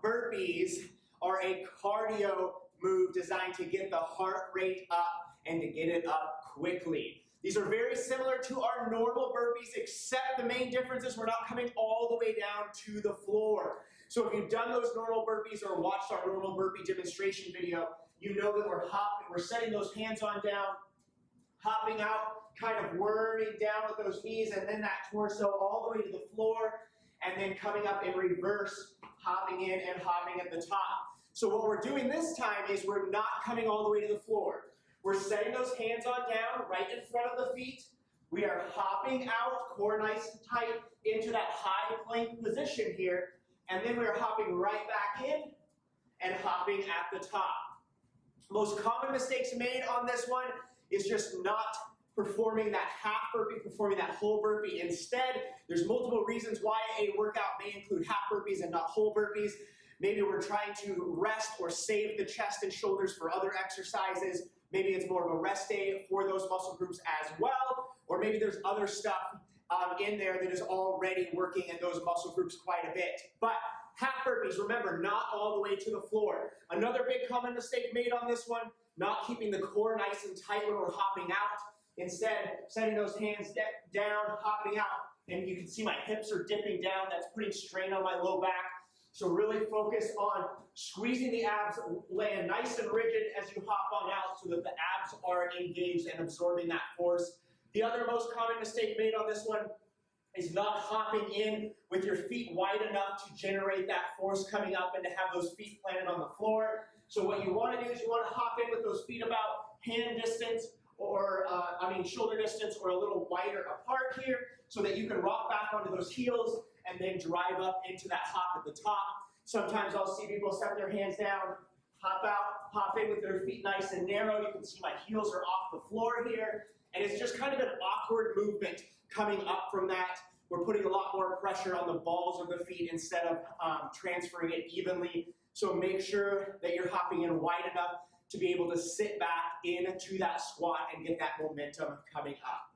burpees are a cardio move designed to get the heart rate up and to get it up quickly. These are very similar to our normal burpees, except the main difference is we're not coming all the way down to the floor. So if you've done those normal burpees or watched our normal burpee demonstration video, you know that we're hopping, we're setting those hands on down, hopping out, kind of whirling down with those knees, and then that torso all the way to the floor, and then coming up in reverse, hopping in and hopping at the top. So what we're doing this time is we're not coming all the way to the floor. We're setting those hands on down right in front of the feet. We are hopping out, core nice and tight, into that high plank position here, and then we're hopping right back in and hopping at the top. Most common mistakes made on this one is just not performing that half burpee, performing that whole burpee. Instead, there's multiple reasons why a workout may include half burpees and not whole burpees. Maybe we're trying to rest or save the chest and shoulders for other exercises. Maybe it's more of a rest day for those muscle groups as well. Or maybe there's other stuff in there that is already working in those muscle groups quite a bit. But half burpees, remember, not all the way to the floor. Another big common mistake made on this one, not keeping the core nice and tight when we're hopping out. Instead, setting those hands down, hopping out, and you can see my hips are dipping down. That's putting strain on my low back. So really focus on squeezing the abs, laying nice and rigid as you hop on out so that the abs are engaged and absorbing that force. The other most common mistake made on this one is not hopping in with your feet wide enough to generate that force coming up and to have those feet planted on the floor. So what you want to do is you want to hop in with those feet about hand distance or, shoulder distance or a little wider apart here so that you can rock back onto those heels and then drive up into that hop at the top. Sometimes I'll see people set their hands down, hop out, hop in with their feet nice and narrow. You can see my heels are off the floor here. And it's just kind of an awkward movement coming up from that. We're putting a lot more pressure on the balls of the feet instead of transferring it evenly. So make sure that you're hopping in wide enough to be able to sit back into that squat and get that momentum coming up.